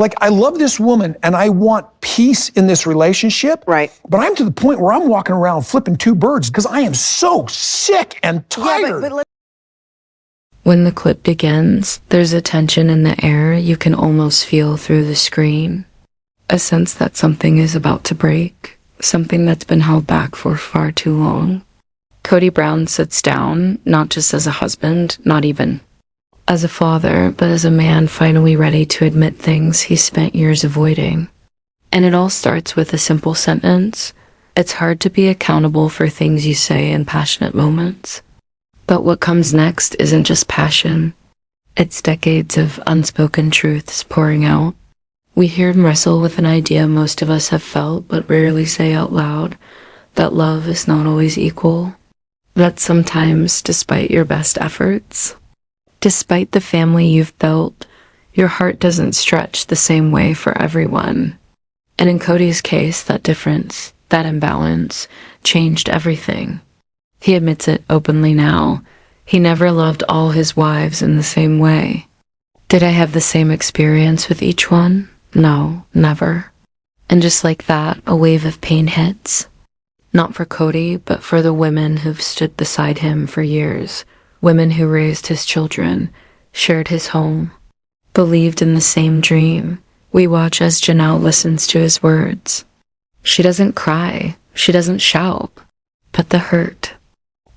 Like, I love this woman and I want peace in this relationship. Right. But I'm to the point where I'm walking around flipping two birds because I am so sick and tired. Yeah, When the clip begins, there's a tension in the air you can almost feel through the screen. A sense that something is about to break, something that's been held back for far too long. Kody Brown sits down, not just as a husband, not even as a father, but as a man finally ready to admit things he spent years avoiding. And it all starts with a simple sentence. It's hard to be accountable for things you say in passionate moments. But what comes next isn't just passion. It's decades of unspoken truths pouring out. We hear him wrestle with an idea most of us have felt but rarely say out loud, that love is not always equal. That sometimes, despite your best efforts, despite the family you've built, your heart doesn't stretch the same way for everyone. And in Kody's case, that difference, that imbalance, changed everything. He admits it openly now. He never loved all his wives in the same way. Did I have the same experience with each one? No, never. And just like that, a wave of pain hits. Not for Kody, but for the women who've stood beside him for years. Women who raised his children, shared his home, believed in the same dream. We watch as Janelle listens to his words. She doesn't cry, she doesn't shout, but the hurt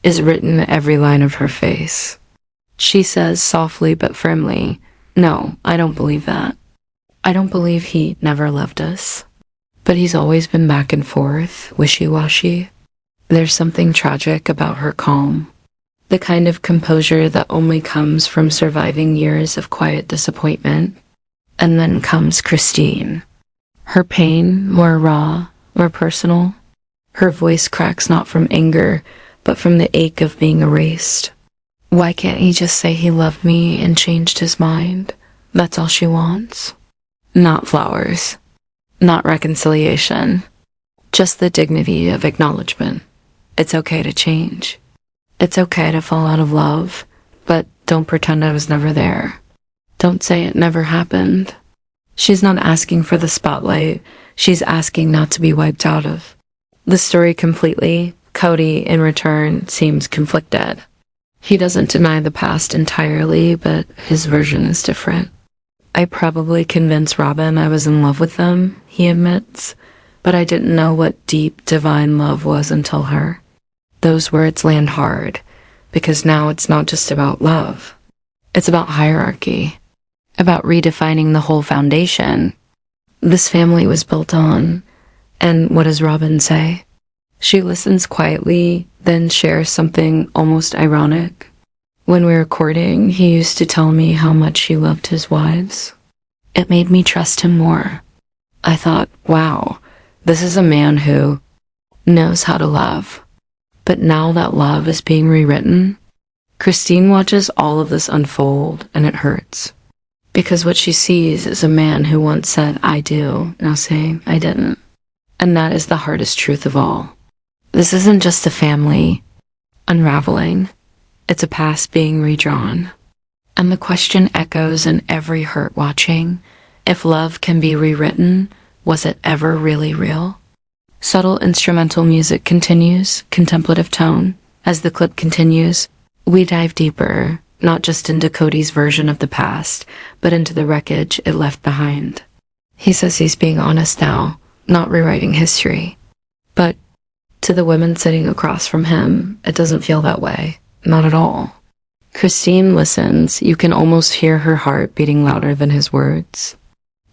is written in every line of her face. She says softly but firmly, "No, I don't believe that. I don't believe he never loved us." But he's always been back and forth, wishy-washy. There's something tragic about her calm. The kind of composure that only comes from surviving years of quiet disappointment. And then comes Christine. Her pain, more raw, more personal. Her voice cracks not from anger, but from the ache of being erased. Why can't he just say he loved me and changed his mind? That's all she wants. Not flowers. Not reconciliation. Just the dignity of acknowledgement. It's okay to change. It's okay to fall out of love, but don't pretend I was never there. Don't say it never happened. She's not asking for the spotlight. She's asking not to be wiped out of the story completely. Kody, in return, seems conflicted. He doesn't deny the past entirely, but his version is different. I probably convinced Robyn I was in love with them, he admits, but I didn't know what deep, divine love was until her. Those words land hard, because now it's not just about love. It's about hierarchy, about redefining the whole foundation this family was built on. And what does Robyn say? She listens quietly, then shares something almost ironic. When we were courting, he used to tell me how much he loved his wives. It made me trust him more. I thought, wow, this is a man who knows how to love. But now that love is being rewritten, Christine watches all of this unfold, and it hurts. Because what she sees is a man who once said, "I do," now saying, "I didn't." And that is the hardest truth of all. This isn't just a family unraveling. It's a past being redrawn. And the question echoes in every hurt watching. If love can be rewritten, was it ever really real? Subtle instrumental music continues, contemplative tone. As the clip continues, we dive deeper, not just into Kody's version of the past, but into the wreckage it left behind. He says he's being honest now, not rewriting history. But to the women sitting across from him, it doesn't feel that way. Not at all. Christine listens. You can almost hear her heart beating louder than his words.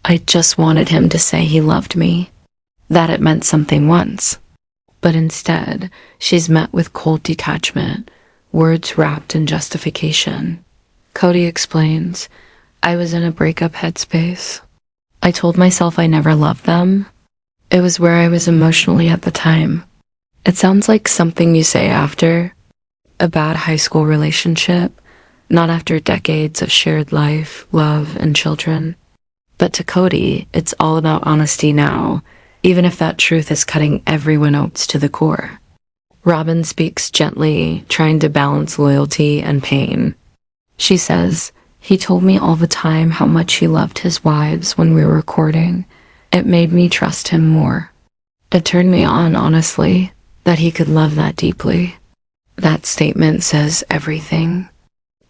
I just wanted him to say he loved me, that it meant something once. But instead, she's met with cold detachment, words wrapped in justification. Kody explains, I was in a breakup headspace. I told myself I never loved them. It was where I was emotionally at the time. It sounds like something you say after a bad high school relationship, not after decades of shared life, love, and children. But to Kody, it's all about honesty now, even if that truth is cutting everyone else to the core. Robyn speaks gently, trying to balance loyalty and pain. She says, He told me all the time how much he loved his wives when we were recording. It made me trust him more. It turned me on, honestly, that he could love that deeply. That statement says everything.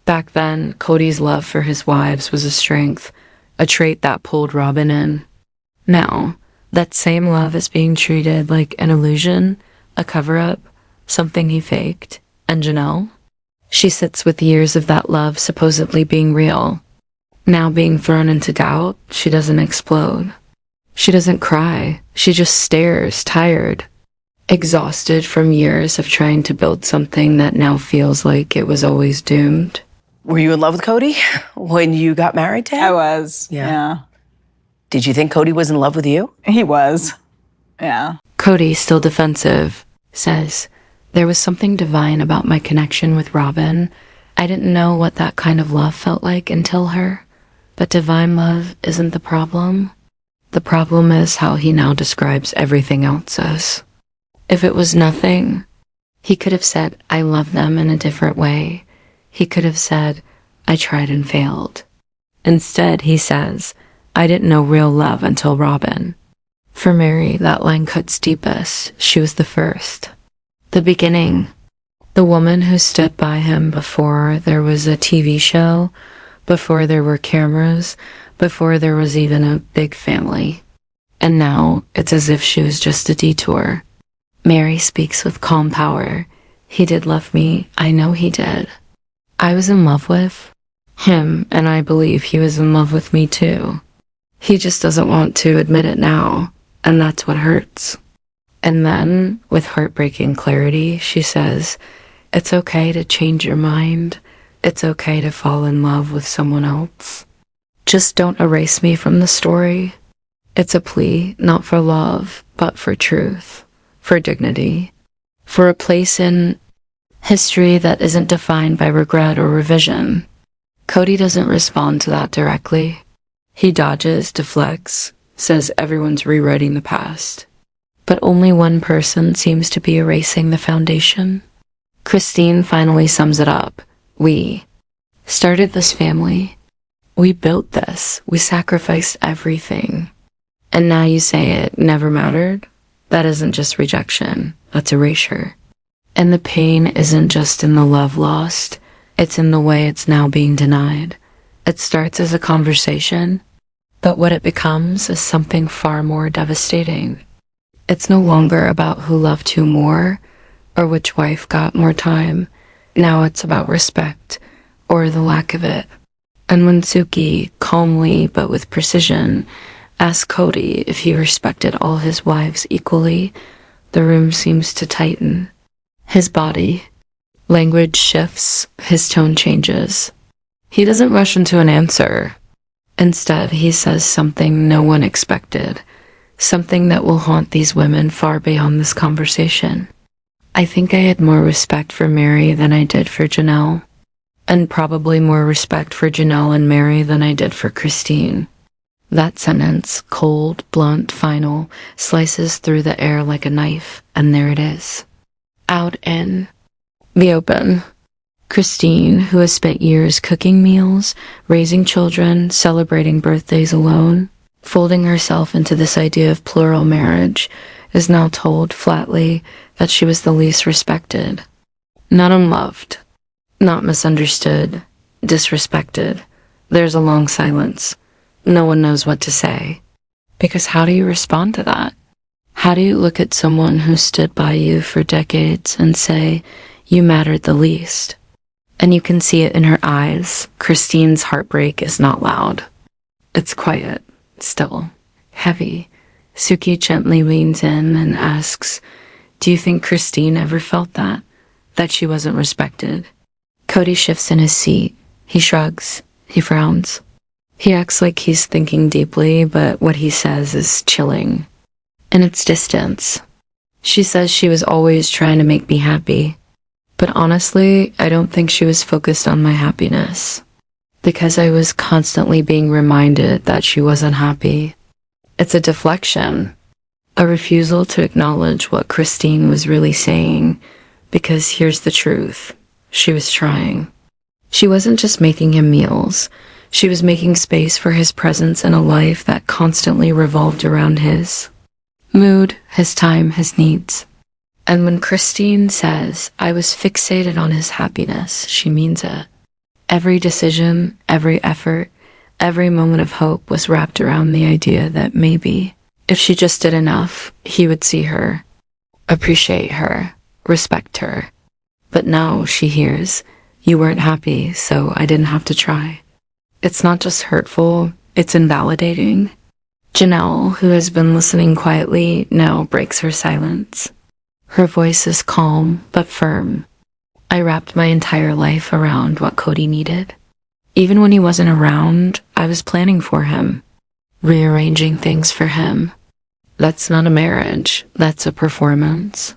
Back then, Kody's love for his wives was a strength, a trait that pulled Robyn in. Now, that same love is being treated like an illusion, a cover-up, something he faked. And Janelle? She sits with years of that love supposedly being real. Now being thrown into doubt, she doesn't explode. She doesn't cry. She just stares, tired, exhausted from years of trying to build something that now feels like it was always doomed. Were you in love with Kody when you got married to him? I was, yeah. Did you think Kody was in love with you? He was, yeah. Kody, still defensive, says, "There was something divine about my connection with Robyn. I didn't know what that kind of love felt like until her. But divine love isn't the problem. The problem is how he now describes everything else as. If it was nothing, he could have said, I love them in a different way. He could have said, I tried and failed. Instead, he says, I didn't know real love until Robyn. For Meri, that line cuts deepest. She was the first. The beginning. The woman who stood by him before there was a TV show, before there were cameras, before there was even a big family. And now, it's as if she was just a detour. Meri speaks with calm power. He did love me. I know he did. I was in love with him, and I believe he was in love with me too. He just doesn't want to admit it now, and that's what hurts. And then, with heartbreaking clarity, she says, it's okay to change your mind. It's okay to fall in love with someone else. Just don't erase me from the story. It's a plea, not for love, but for truth, for dignity, for a place in history that isn't defined by regret or revision. Kody doesn't respond to that directly. He dodges, deflects, says everyone's rewriting the past. But only one person seems to be erasing the foundation. Christine finally sums it up. We started this family. We built this. We sacrificed everything. And now you say it never mattered? That isn't just rejection. That's erasure. And the pain isn't just in the love lost. It's in the way it's now being denied. It starts as a conversation, but what it becomes is something far more devastating. It's no longer about who loved who more, or which wife got more time. Now it's about respect, or the lack of it. And when Suki, calmly but with precision, asked Kody if he respected all his wives equally, the room seems to tighten. His body, language shifts, his tone changes. He doesn't rush into an answer. Instead, he says something no one expected, something that will haunt these women far beyond this conversation. I think I had more respect for Meri than I did for Janelle, and probably more respect for Janelle and Meri than I did for Christine. That sentence, cold, blunt, final, slices through the air like a knife, and there it is. Out in the open. Christine, who has spent years cooking meals, raising children, celebrating birthdays alone, folding herself into this idea of plural marriage, is now told flatly that she was the least respected. Not unloved, not misunderstood, disrespected. There's a long silence. No one knows what to say. Because how do you respond to that? How do you look at someone who stood by you for decades and say, you mattered the least? And you can see it in her eyes. Christine's heartbreak is not loud. It's quiet, still, heavy. Suki gently leans in and asks, do you think Christine ever felt that? That she wasn't respected? Kody shifts in his seat. He shrugs. He frowns. He acts like he's thinking deeply, but what he says is chilling. And it's distance. She says she was always trying to make me happy. But honestly, I don't think she was focused on my happiness. Because I was constantly being reminded that she wasn't happy. It's a deflection. A refusal to acknowledge what Christine was really saying. Because here's the truth. She was trying. She wasn't just making him meals. She was making space for his presence in a life that constantly revolved around his mood, his time, his needs. And when Christine says, I was fixated on his happiness, she means it. Every decision, every effort, every moment of hope was wrapped around the idea that maybe, if she just did enough, he would see her, appreciate her, respect her. But now she hears, you weren't happy, so I didn't have to try. It's not just hurtful, it's invalidating. Janelle, who has been listening quietly, now breaks her silence. Her voice is calm but firm. I wrapped my entire life around what Kody needed. Even when he wasn't around, I was planning for him, rearranging things for him. That's not a marriage, that's a performance.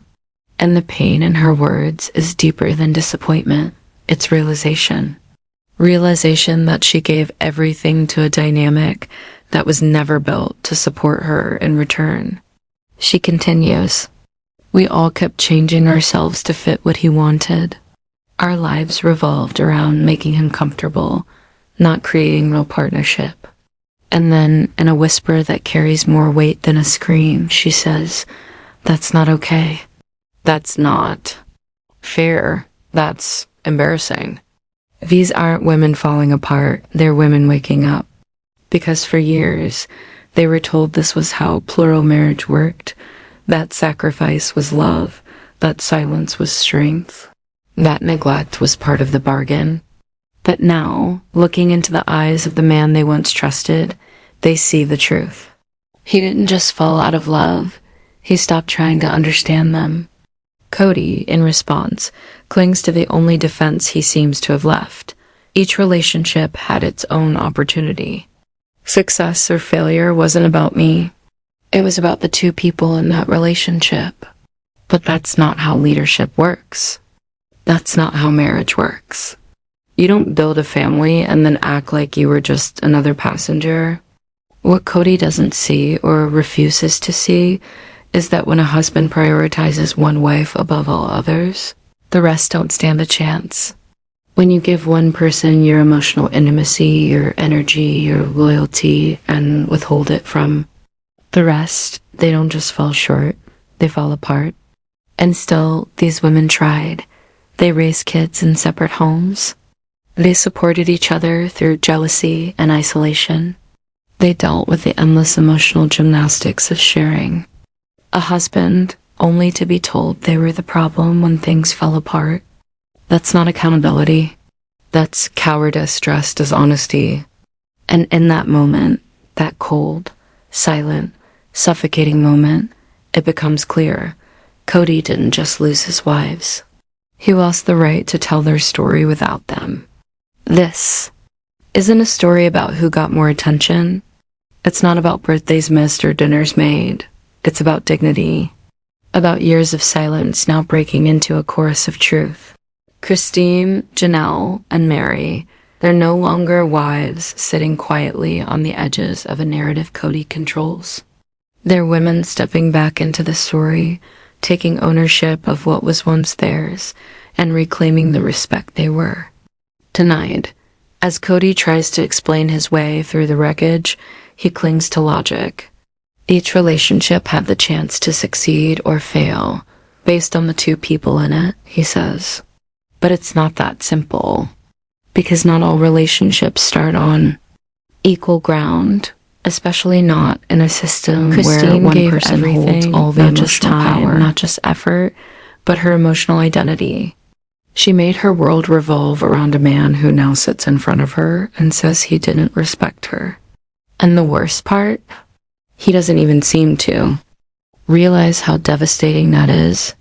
And the pain in her words is deeper than disappointment. It's realization. Realization that she gave everything to a dynamic that was never built to support her in return. She continues, we all kept changing ourselves to fit what he wanted. Our lives revolved around making him comfortable, not creating real partnership. And then, in a whisper that carries more weight than a scream, she says, that's not okay. That's not fair. That's embarrassing. These aren't women falling apart, they're women waking up. Because for years, they were told this was how plural marriage worked, that sacrifice was love, that silence was strength, that neglect was part of the bargain. But now, looking into the eyes of the man they once trusted, they see the truth. He didn't just fall out of love, he stopped trying to understand them. Kody, in response, clings to the only defense he seems to have left. Each relationship had its own opportunity. Success or failure wasn't about me. It was about the two people in that relationship. But that's not how leadership works. That's not how marriage works. You don't build a family and then act like you were just another passenger. What Kody doesn't see or refuses to see is that when a husband prioritizes one wife above all others, the rest don't stand a chance. When you give one person your emotional intimacy, your energy, your loyalty, and withhold it from the rest, they don't just fall short, they fall apart. And still, these women tried. They raised kids in separate homes. They supported each other through jealousy and isolation. They dealt with the endless emotional gymnastics of sharing. A husband, only to be told they were the problem when things fell apart. That's not accountability. That's cowardice dressed as honesty. And in that moment, that cold, silent, suffocating moment, it becomes clear. Kody didn't just lose his wives. He lost the right to tell their story without them. This isn't a story about who got more attention. It's not about birthdays missed or dinners made. It's about dignity, about years of silence now breaking into a chorus of truth. Christine, Janelle, and Meri, they're no longer wives sitting quietly on the edges of a narrative Kody controls. They're women stepping back into the story, taking ownership of what was once theirs, and reclaiming the respect they were. Tonight, as Kody tries to explain his way through the wreckage, he clings to logic. Each relationship had the chance to succeed or fail, based on the two people in it, he says. But it's not that simple, because not all relationships start on equal ground, especially not in a system where one person holds all the emotional power, not just effort, but her emotional identity. She made her world revolve around a man who now sits in front of her and says he didn't respect her. And the worst part? He doesn't even seem to. Realize how devastating that is?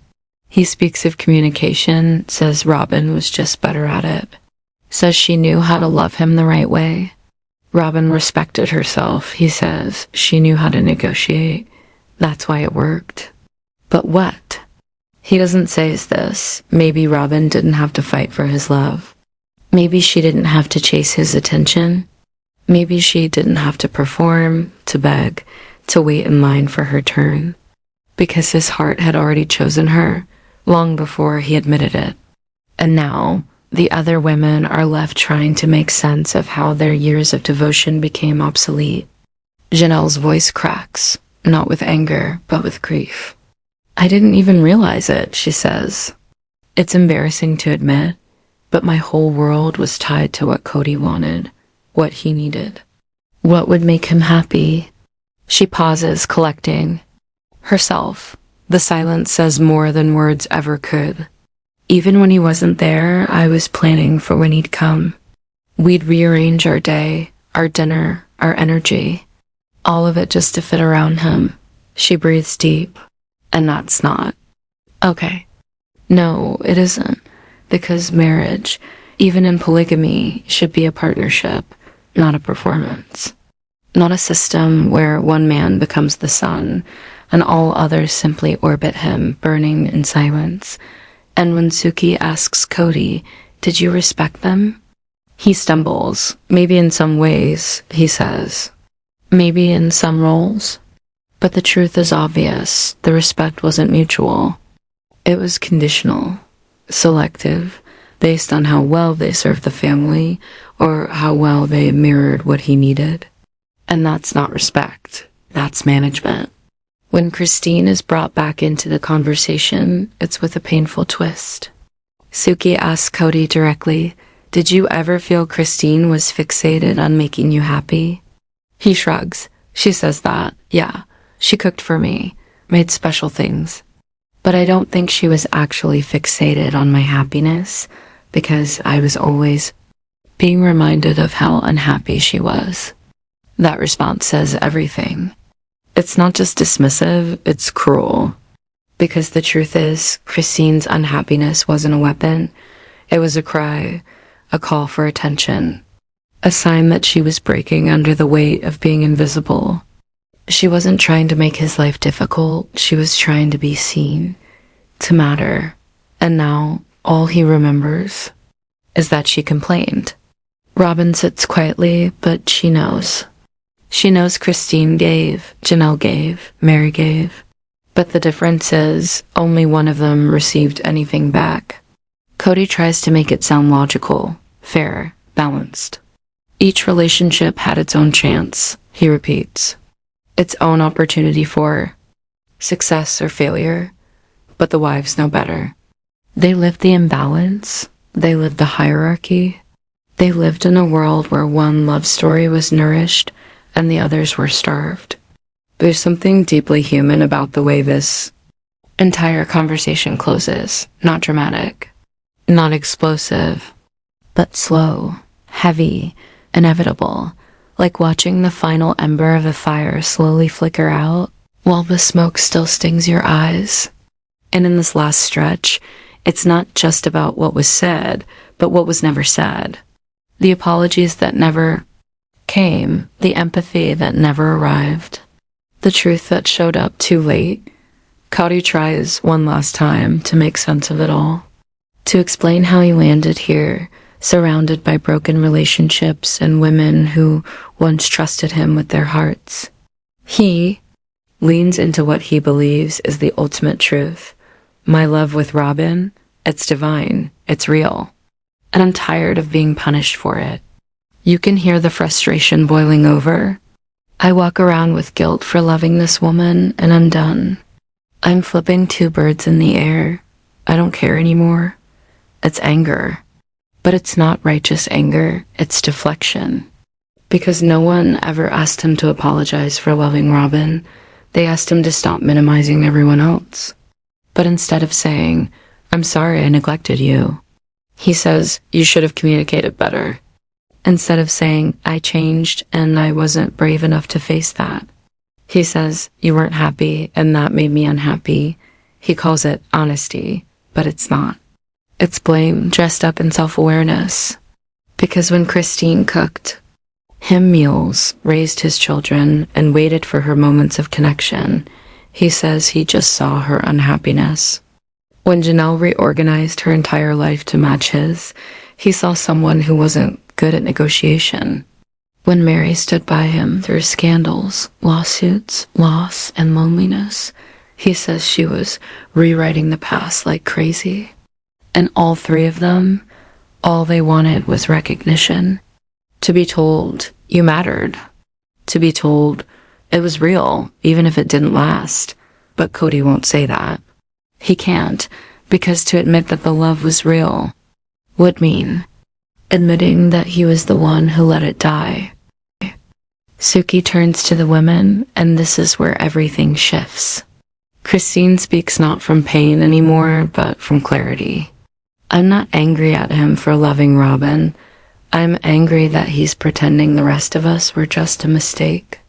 He speaks of communication, says Robyn was just better at it. Says she knew how to love him the right way. Robyn respected herself, he says. She knew how to negotiate. That's why it worked. But what? He doesn't say is this. Maybe Robyn didn't have to fight for his love. Maybe she didn't have to chase his attention. Maybe she didn't have to perform, to beg, to wait in line for her turn. Because his heart had already chosen her, long before he admitted it. And now, The other women are left trying to make sense of how their years of devotion became obsolete. Janelle's voice cracks, not with anger, but with grief. I didn't even realize it, she says. It's embarrassing to admit, but my whole world was tied to what Kody wanted, what he needed. What would make him happy? She pauses, collecting herself. The silence says more than words ever could. Even when he wasn't there, I was planning for when he'd come. We'd rearrange our day, our dinner, our energy. All of it just to fit around him. She breathes deep. And that's not. Okay. No, it isn't. Because marriage, even in polygamy, should be a partnership, not a performance. Not a system where one man becomes the sun and all others simply orbit him, burning in silence. And when Suki asks Kody, "Did you respect them?" He stumbles. Maybe in some ways, he says. Maybe in some roles. But the truth is obvious. The respect wasn't mutual. It was conditional, selective, based on how well they served the family or how well they mirrored what he needed. And that's not respect. That's management. When Christine is brought back into the conversation, it's with a painful twist. Suki asks Kody directly, "Did you ever feel Christine was fixated on making you happy?" He shrugs. She says that, yeah, she cooked for me, made special things. But I don't think she was actually fixated on my happiness, because I was always being reminded of how unhappy she was. That response says everything. It's not just dismissive, it's cruel. Because the truth is, Christine's unhappiness wasn't a weapon. It was a cry, a call for attention, a sign that she was breaking under the weight of being invisible. She wasn't trying to make his life difficult, she was trying to be seen, to matter. And now, all he remembers is that she complained. Robyn sits quietly, but she knows. She knows Christine gave, Janelle gave, Meri gave. But the difference is, only one of them received anything back. Kody tries to make it sound logical, fair, balanced. Each relationship had its own chance, he repeats. Its own opportunity for success or failure. But the wives know better. They lived the imbalance. They lived the hierarchy. They lived in a world where one love story was nourished and the others were starved. There's something deeply human about the way this entire conversation closes. Not dramatic, not explosive, but slow, heavy, inevitable, like watching the final ember of a fire slowly flicker out while the smoke still stings your eyes. And in this last stretch, it's not just about what was said, but what was never said. The apologies that never came, the empathy that never arrived, the truth that showed up too late. Kody tries one last time to make sense of it all, to explain how he landed here, surrounded by broken relationships and women who once trusted him with their hearts. He leans into what he believes is the ultimate truth. My love with Robyn, it's divine, it's real, and I'm tired of being punished for it. You can hear the frustration boiling over. I walk around with guilt for loving this woman, and I'm done. I'm flipping two birds in the air. I don't care anymore. It's anger. But it's not righteous anger, it's deflection. Because no one ever asked him to apologize for loving Robyn. They asked him to stop minimizing everyone else. But instead of saying, "I'm sorry I neglected you," he says, "You should have communicated better." Instead of saying, "I changed and I wasn't brave enough to face that," he says, "You weren't happy and that made me unhappy." He calls it honesty, but it's not. It's blame dressed up in self-awareness. Because when Christine cooked him meals, raised his children, and waited for her moments of connection, he says he just saw her unhappiness. When Janelle reorganized her entire life to match his, he saw someone who wasn't good at negotiation. When Meri stood by him through scandals, lawsuits, loss, and loneliness, he says she was rewriting the past like crazy. And all three of them, All they wanted was recognition. To be told you mattered. To be told it was real, even if it didn't last. But Kody won't say that. He can't, because to admit that the love was real would mean admitting that he was the one who let it die. Suki turns to the women, and this is where everything shifts. Christine speaks not from pain anymore, but from clarity. I'm not angry at him for loving Robyn. I'm angry that he's pretending the rest of us were just a mistake.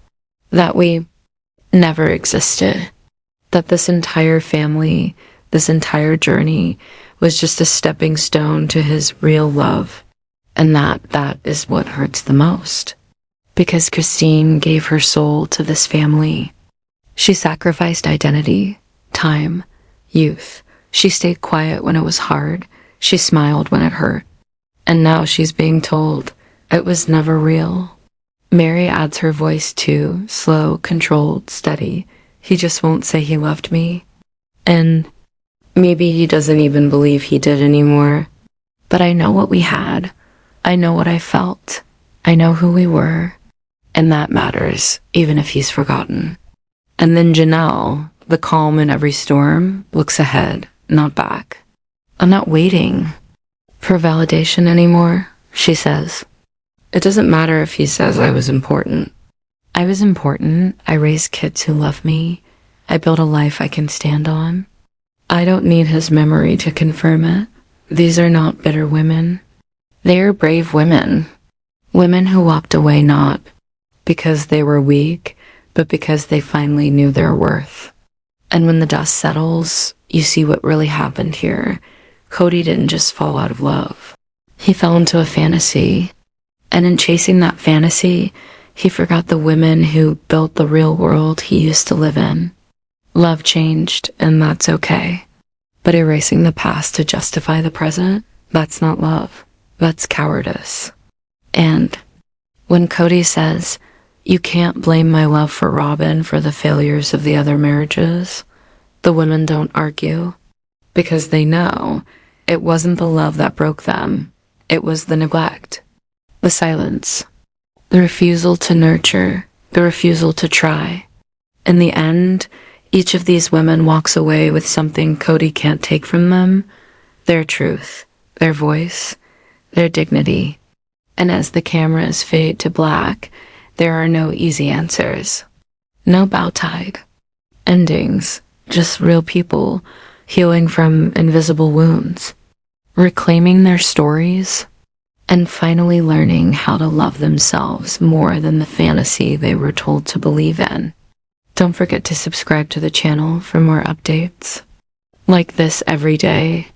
That we never existed. That this entire family, this entire journey, was just a stepping stone to his real love. And that is what hurts the most. Because Christine gave her soul to this family. She sacrificed identity, time, youth. She stayed quiet when it was hard. She smiled when it hurt. And now she's being told it was never real. Meri adds her voice too, slow, controlled, steady. He just won't say he loved me. And maybe he doesn't even believe he did anymore. But I know what we had. I know what I felt. I know who we were. And that matters, even if he's forgotten. And then Janelle, the calm in every storm, looks ahead, not back. I'm not waiting for validation anymore, she says. It doesn't matter if he says I was important. I was important. I raised kids who love me. I built a life I can stand on. I don't need his memory to confirm it. These are not bitter women. They are brave women. Women who walked away not because they were weak, but because they finally knew their worth. And when the dust settles, you see what really happened here. Kody didn't just fall out of love. He fell into a fantasy. And in chasing that fantasy, he forgot the women who built the real world he used to live in. Love changed, and that's okay. But erasing the past to justify the present, that's not love. That's cowardice. And when Kody says, "You can't blame my love for Robyn for the failures of the other marriages," the women don't argue, because they know it wasn't the love that broke them. It was the neglect, the silence, the refusal to nurture, the refusal to try. In the end, each of these women walks away with something Kody can't take from them: their truth, their voice, their dignity. And as the cameras fade to black, there are no easy answers. No bow tied endings, just real people healing from invisible wounds, reclaiming their stories, and finally learning how to love themselves more than the fantasy they were told to believe in. Don't forget to subscribe to the channel for more updates like this every day.